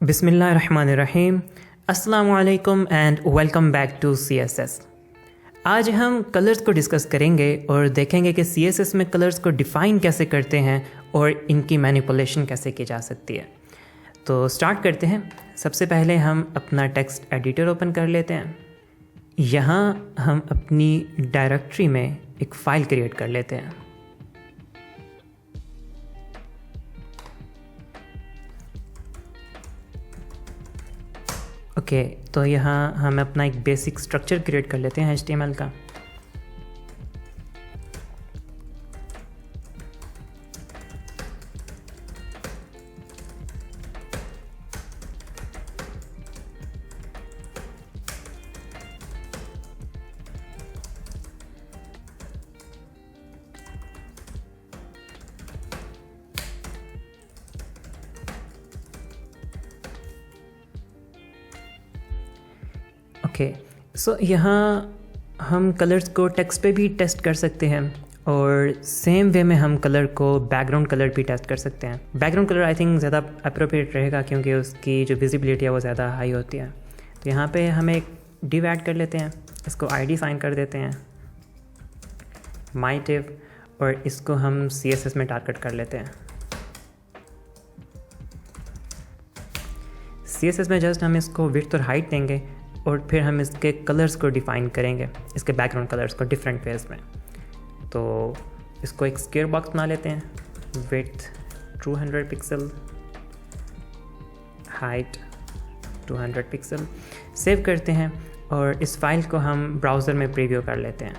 बिस्मिल्लाहिर्रहमानिर्रहीम। अस्सलामु अलैकुम and welcome back to CSS। आज हम कलर्स को डिस्कस करेंगे और देखेंगे कि CSS में कलर्स को डिफ़ाइन कैसे करते हैं और इनकी मैनिपुलेशन कैसे की जा सकती है। तो स्टार्ट करते हैं। सबसे पहले हम अपना टेक्स्ट एडिटर ओपन कर लेते हैं। यहाँ हम अपनी डायरेक्टरी में एक फ़ाइल क्रिएट कर लेते हैं। ओके, तो यहाँ हम अपना एक बेसिक स्ट्रक्चर क्रिएट कर लेते हैं HTML का। ओके, सो यहाँ हम कलर्स को टेक्स्ट पे भी टेस्ट कर सकते हैं और सेम वे में हम कलर को बैकग्राउंड कलर भी टेस्ट कर सकते हैं। बैकग्राउंड कलर आई थिंक ज़्यादा अप्रोप्रिएट रहेगा क्योंकि उसकी जो विजिबिलिटी है वो ज़्यादा हाई होती है। तो यहाँ पे हम एक डिव ऐड कर लेते हैं, इसको ID साइन कर देते हैं माई डिव, और इसको हम CSS में टारगेट कर लेते हैं। CSS में जस्ट हम इसको विड्थ और हाइट देंगे और फिर हम इसके कलर्स को डिफ़ाइन करेंगे, इसके बैकग्राउंड कलर्स को डिफरेंट वेज में। तो इसको एक स्क्वायर बॉक्स बना लेते हैं, width 200 pixel, height 200 pixel. Save करते हैं और इस फाइल को हम ब्राउज़र में प्रीव्यू कर लेते हैं।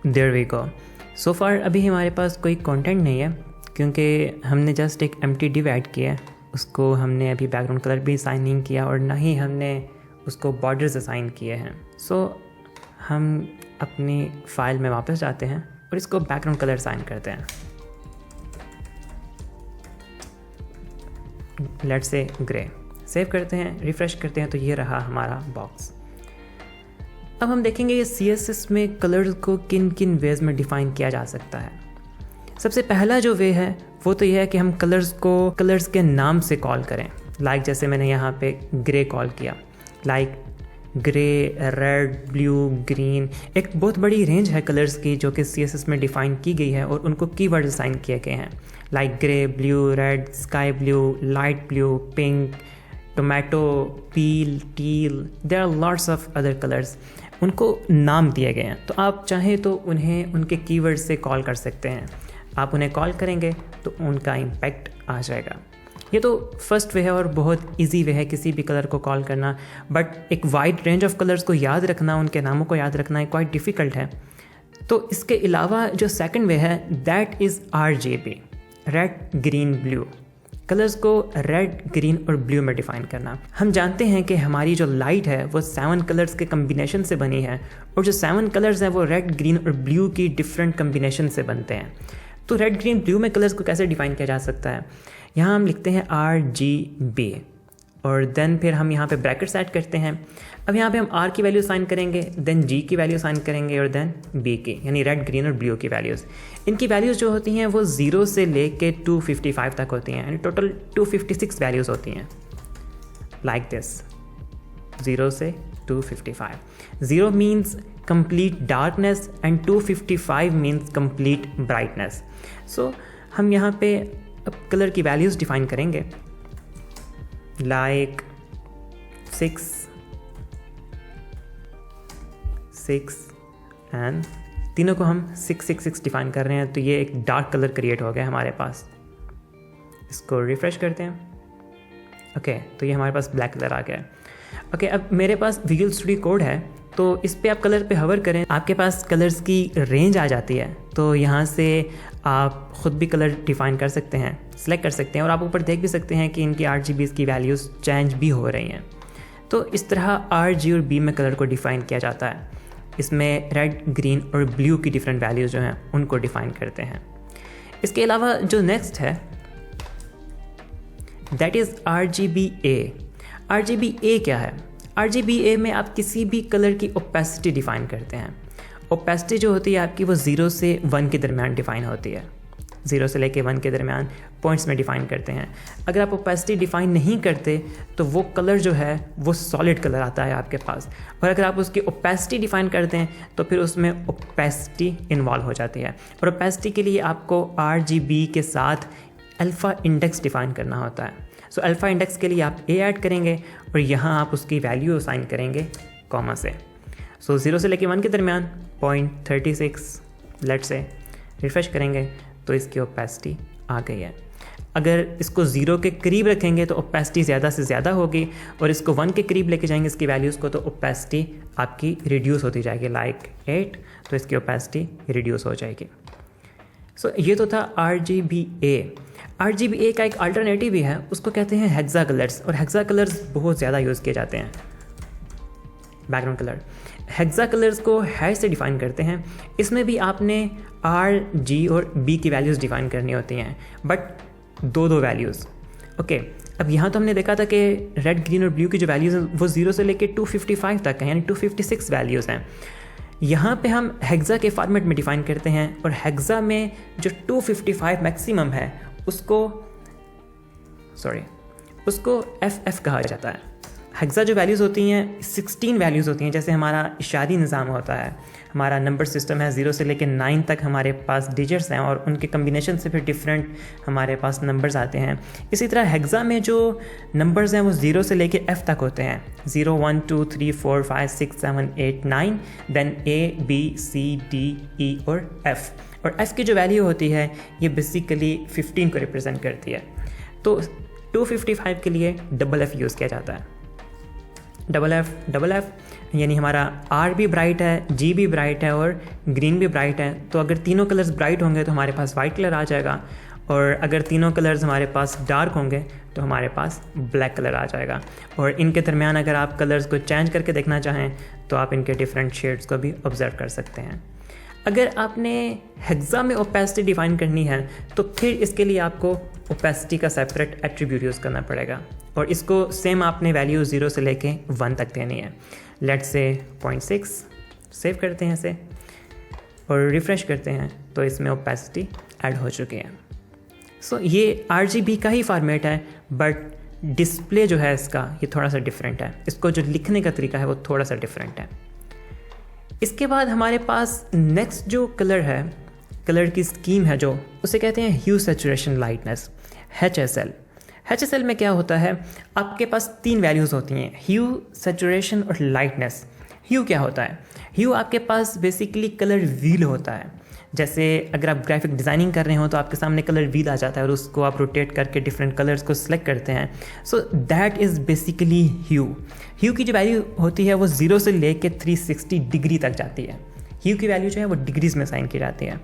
There we go. सो फार अभी हमारे पास कोई कंटेंट नहीं है क्योंकि हमने जस्ट एक एम्प्टी डिव ऐड किया है। उसको हमने अभी बैकग्राउंड कलर भी असाइन नहीं किया और ना ही हमने उसको बॉर्डर्स असाइन किए हैं। सो हम अपनी फ़ाइल में वापस जाते हैं और इसको बैकग्राउंड कलर असाइन करते हैं। Let's say grey. सेव करते हैं, रिफ़्रेश करते हैं, तो ये रहा हमारा बॉक्स। अब हम देखेंगे ये CSS में कलर्स को किन किन वेज में डिफ़ाइन किया जा सकता है। सबसे पहला जो वे है वो तो यह है कि हम कलर्स को कलर्स के नाम से कॉल करें। लाइक जैसे मैंने यहाँ पे ग्रे कॉल किया, like grey, red, blue, green. एक बहुत बड़ी रेंज है कलर्स की जो कि CSS में डिफ़ाइन की गई है और उनको कीवर्ड असाइन किए गए हैं, like grey, blue, red, sky blue, light blue, pink, tomato, peel, teal. There are lots of other colours, उनको नाम दिए गए हैं। तो आप चाहें तो उन्हें उनके कीवर्ड से कॉल कर सकते हैं। आप उन्हें कॉल करेंगे तो उनका इम्पैक्ट आ जाएगा। ये तो फर्स्ट वे है और बहुत इजी वे है किसी भी कलर को कॉल करना, बट एक वाइड रेंज ऑफ कलर्स को याद रखना, उनके नामों को याद रखना क्वाइट डिफ़िकल्ट है। तो इसके अलावा जो सेकंड वे है that is RGB, red, green, blue. Colours को रेड, ग्रीन और ब्लू में डिफ़ाइन करना। हम जानते हैं कि हमारी जो लाइट है वो 7 कलर्स के कम्बिनेशन से बनी है और जो 7 कलर्स हैं वो रेड, ग्रीन और ब्लू की डिफरेंट कम्बिनेशन से बनते हैं। तो रेड, ग्रीन, ब्लू में कलर्स को कैसे डिफ़ाइन किया जा सकता है? यहाँ हम लिखते हैं RGB और देन फिर हम यहाँ पे ब्रैकेट्स ऐड करते हैं। अब यहाँ पे हम R की वैल्यू साइन करेंगे, देन G की वैल्यू साइन करेंगे और देन B की, यानी रेड, ग्रीन और ब्लू की वैल्यूज़। इनकी वैल्यूज़ जो होती हैं वो 0 से लेके 255 तक होती हैं, यानी टोटल 256 वैल्यूज़ होती हैं। लाइक दिस, 0 से 255। 0 means complete darkness and 255 means complete brightness. So हम यहाँ पे अब कलर की वैल्यूज़ डिफ़ाइन करेंगे, लाइक 6 एंड तीनों को हम 666 डिफ़ाइन कर रहे हैं। तो ये एक डार्क कलर क्रिएट हो गया हमारे पास। इसको रिफ़्रेश करते हैं। ओके, तो ये हमारे पास ब्लैक कलर आ गया है। ओके, अब मेरे पास विजुअल स्टूडियो कोड है, तो इस पे आप कलर पे हवर करें, आपके पास कलर्स की रेंज आ जाती है। तो यहाँ से आप ख़ुद भी कलर डिफ़ाइन कर सकते हैं, सिलेक्ट कर सकते हैं और आप ऊपर देख भी सकते हैं कि इनकी RGBs की वैल्यूज़ चेंज भी हो रही हैं। तो इस तरह RG और B में कलर को डिफ़ाइन किया जाता है। इसमें रेड, ग्रीन और ब्लू की डिफरेंट वैल्यूज़ जो हैं उनको डिफ़ाइन करते हैं। इसके अलावा जो नेक्स्ट है दैट इज़ RGBA। RGBA क्या है? RGBA में आप किसी भी कलर की ओपेसिटी डिफ़ाइन करते हैं। ओपेसिटी जो होती है आपकी वो 0 से 1 के दरमियान डिफ़ाइन होती है। 0 से लेके 1 के दरमियान पॉइंट्स में डिफ़ाइन करते हैं। अगर आप ओपेसिटी डिफ़ाइन नहीं करते तो वो कलर जो है वो सॉलिड कलर आता है आपके पास, और अगर आप उसकी ओपेसिटी डिफ़ाइन करते हैं तो फिर उसमें ओपेसिटी इन्वॉल्व हो जाती है। और ओपेसिटी के लिए आपको RGB के साथ अल्फ़ा इंडेक्स डिफ़ाइन करना होता है। सो अल्फ़ा इंडेक्स के लिए आप A ऐड करेंगे और यहाँ आप उसकी वैल्यू असाइन करेंगे कॉमा से। सो 0 से लेके 1 के दरमियान 0.36 लेट से रिफ्रेश करेंगे तो इसकी ओपेसिटी आ गई है। अगर इसको 0 के करीब रखेंगे तो ओपेसिटी ज़्यादा से ज़्यादा होगी, और इसको 1 के करीब लेके जाएंगे इसकी वैल्यूज़ को तो ओपेसिटी आपकी रिड्यूस होती जाएगी, लाइक 8, तो इसकी ओपेसिटी रिड्यूस हो जाएगी। सो ये तो था RGBA। RGBA का एक अल्टरनेटिव भी है, उसको कहते हैं हेक्सा कलर्स, और हेक्सा कलर्स बहुत ज़्यादा यूज़ किए जाते हैं। बैकग्राउंड कलर हेक्सा कलर्स को हैश से डिफ़ाइन करते हैं। इसमें भी आपने R, G और B की वैल्यूज़ डिफ़ाइन करनी होती हैं, बट दो वैल्यूज़। ओके, अब यहाँ तो हमने देखा था कि रेड, ग्रीन और ब्लू की जो वैल्यूज़ हैं वो 0 से लेके 255 तक हैं, यानी 256 वैल्यूज़ हैं। यहाँ पे हम हेक्सा के फॉर्मेट में डिफ़ाइन करते हैं, और हेक्सा में जो 255 मैक्सिमम है उसको FF कहा जाता है। हेक्सा जो वैल्यूज़ होती हैं 16 वैल्यूज़ होती हैं, जैसे हमारा इशारी निज़ाम होता है, हमारा नंबर सिस्टम है, 0 से लेकर 9 तक हमारे पास डिजिट्स हैं और उनके कम्बिनेशन से फिर डिफरेंट हमारे पास नंबर्स आते हैं। इसी तरह हेक्सा में जो नंबर्स हैं वो 0 से लेकर F तक होते हैं, 0 1 2 3 4 5 6 7 8 9, then A B C D E और F। और F की जो वैल्यू होती है ये बेसिकली 15 को रिप्रेजेंट करती है। तो 255 के लिए FF यूज़ किया जाता है। FF यानी हमारा R भी ब्राइट है, G भी ब्राइट है और ग्रीन भी ब्राइट है। तो अगर तीनों कलर्स ब्राइट होंगे तो हमारे पास वाइट कलर आ जाएगा, और अगर तीनों कलर्स हमारे पास डार्क होंगे तो हमारे पास ब्लैक कलर आ जाएगा। और इनके दरमियान अगर आप कलर्स को चेंज करके देखना चाहें तो आप इनके डिफरेंट शेड्स को भी ऑब्जर्व कर सकते हैं। अगर आपने हेक्सा में ओपेसिटी डिफ़ाइन करनी है तो फिर इसके लिए आपको ओपेसिटी का सेपरेट एट्रीब्यूट यूज़ करना पड़ेगा, और इसको सेम आपने वैल्यू 0 से लेके 1 तक देनी है। लेट्स से 0.6 सेव करते हैं इसे और रिफ़्रेश करते हैं तो इसमें ओपेसिटी ऐड हो चुकी है। सो ये RGB का ही फॉर्मेट है, बट डिस्प्ले जो है इसका ये थोड़ा सा डिफरेंट है, इसको जो लिखने का तरीका है वो थोड़ा सा डिफरेंट है। इसके बाद हमारे पास नेक्स्ट जो कलर है, कलर की स्कीम है जो, उसे कहते हैं ह्यू सैचुरेशन लाइटनेस, HSL। HSL में क्या होता है, आपके पास 3 वैल्यूज़ होती हैं, ह्यू, सैचुरेशन और लाइटनेस। ह्यू क्या होता है, ह्यू आपके पास बेसिकली कलर व्हील होता है। जैसे अगर आप ग्राफिक डिज़ाइनिंग कर रहे हो तो आपके सामने कलर व्हील आ जाता है और उसको आप रोटेट करके डिफरेंट कलर्स को सिलेक्ट करते हैं। सो दैट इज़ बेसिकली ह्यू। ह्यू की जो वैल्यू होती है वो 0 से लेके 360 डिग्री तक जाती है। ह्यू की वैल्यू जो है वो डिग्रीज में साइन की जाती है,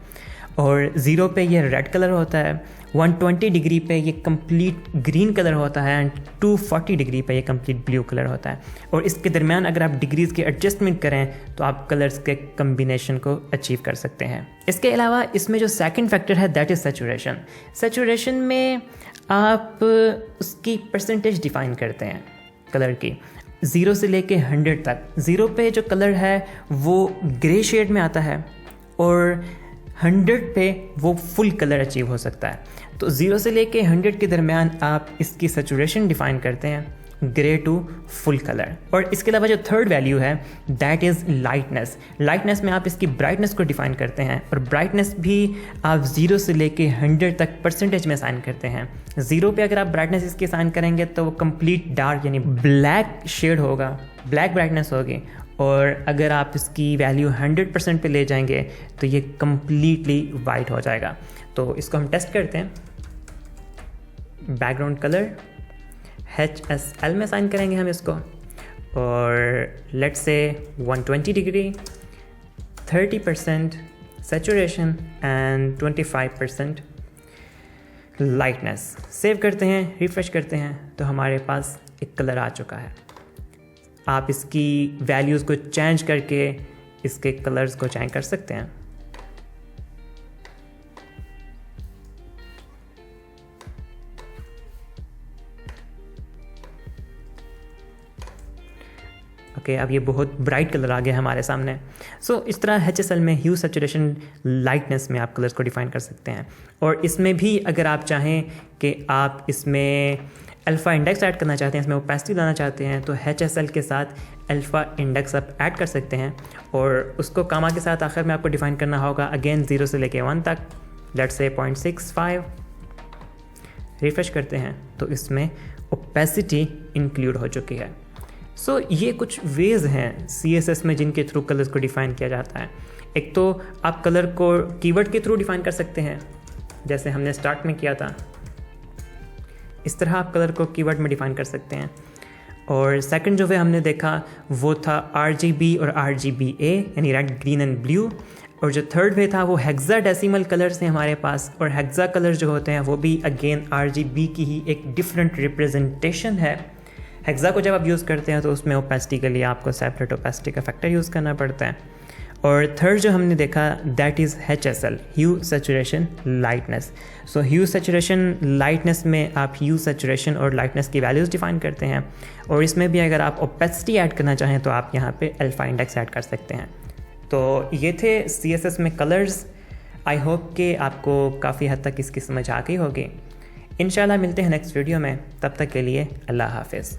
और 0 पे ये रेड कलर होता है, 120 डिग्री पे ये कंप्लीट ग्रीन कलर होता है, एंड 240 डिग्री पे ये कंप्लीट ब्लू कलर होता है। और इसके दरमियान अगर आप डिग्रीज़ की एडजस्टमेंट करें तो आप कलर्स के कम्बिनेशन को अचीव कर सकते हैं। इसके अलावा इसमें जो सेकंड फैक्टर है दैट इज़ सैचुरेशन। सैचुरेशन में आप उसकी परसेंटेज डिफ़ाइन करते हैं कलर की, 0 से लेके 100 तक। 0 पे जो कलर है वो ग्रे शेड में आता है, और 100 पे वो फुल कलर अचीव हो सकता है। तो 0 से लेके 100 के दरमियान आप इसकी सैचुरेशन डिफ़ाइन करते हैं, ग्रे टू फुल कलर। और इसके अलावा जो थर्ड वैल्यू है दैट इज़ लाइटनेस। लाइटनेस में आप इसकी ब्राइटनेस को डिफ़ाइन करते हैं, और ब्राइटनेस भी आप 0 से लेके 100 तक परसेंटेज में साइन करते हैं। 0 पे अगर आप ब्राइटनेस इसकी साइन करेंगे तो वो कंप्लीट डार्क यानी ब्लैक शेड होगा, ब्लैक ब्राइटनेस होगी, और अगर आप इसकी वैल्यू 100% पे ले जाएंगे तो ये कम्प्लीटली वाइट हो जाएगा। तो इसको हम टेस्ट करते हैं। बैकग्राउंड कलर HSL में साइन करेंगे हम इसको, और let's say 120 degree, 30% saturation and 25% lightness. Save करते हैं, रिफ्रेश करते हैं तो हमारे पास एक कलर आ चुका है। आप इसकी वैल्यूज़ को चेंज करके इसके कलर्स को चेंज कर सकते हैं। ओके अब ये बहुत ब्राइट कलर आ गया हमारे सामने। सो इस तरह HSL में ह्यू सैचुरेशन लाइटनेस में आप कलर्स को डिफाइन कर सकते हैं। और इसमें भी अगर आप चाहें कि आप इसमें अल्फ़ा इंडेक्स ऐड करना चाहते हैं, इसमें ओपेसिटी लाना चाहते हैं, तो HSL के साथ अल्फ़ा इंडेक्स आप ऐड कर सकते हैं और उसको कामा के साथ आखिर में आपको डिफाइन करना होगा अगेन 0 से लेके 1 तक, लेट्स से 0.65। रिफ्रेश करते हैं तो इसमें ओपेसिटी इंक्लूड हो चुकी है। सो ये कुछ वेज हैं CSS में जिनके थ्रू कलर्स को डिफ़ाइन किया जाता है। एक तो आप कलर को कीवर्ड के थ्रू डिफ़ाइन कर सकते हैं, जैसे हमने स्टार्ट में किया था, इस तरह आप कलर को कीवर्ड में डिफ़ाइन कर सकते हैं। और सेकंड जो वे हमने देखा वो था RGB और RGBA यानी रेड, ग्रीन एंड ब्लू। और जो थर्ड वे था वो हेक्साडेसिमल कलर्स हैं हमारे पास, और हेक्सा कलर्स जो होते हैं वो भी अगेन RGB की ही एक डिफरेंट रिप्रेजेंटेशन है। हेक्सा को जब आप यूज़ करते हैं तो उसमें ओपेसिटी के लिए आपको सेपरेट ओपेसिटी का फैक्टर यूज़ करना पड़ता है। और थर्ड जो हमने देखा that is HSL, hue saturation lightness. So hue saturation lightness में आप ह्यू सैचुरेशन और लाइटनेस की वैल्यूज़ डिफाइन करते हैं, और इसमें भी अगर आप ओपेसिटी ऐड करना चाहें तो आप यहाँ पे अल्फ़ा इंडेक्स ऐड कर सकते हैं। तो ये थे CSS में कलर्स। आई होप कि आपको काफ़ी हद तक इसकी समझ आ गई होगी। इंशाल्लाह मिलते हैं नेक्स्ट वीडियो में, तब तक के लिए अल्लाह हाफिज़।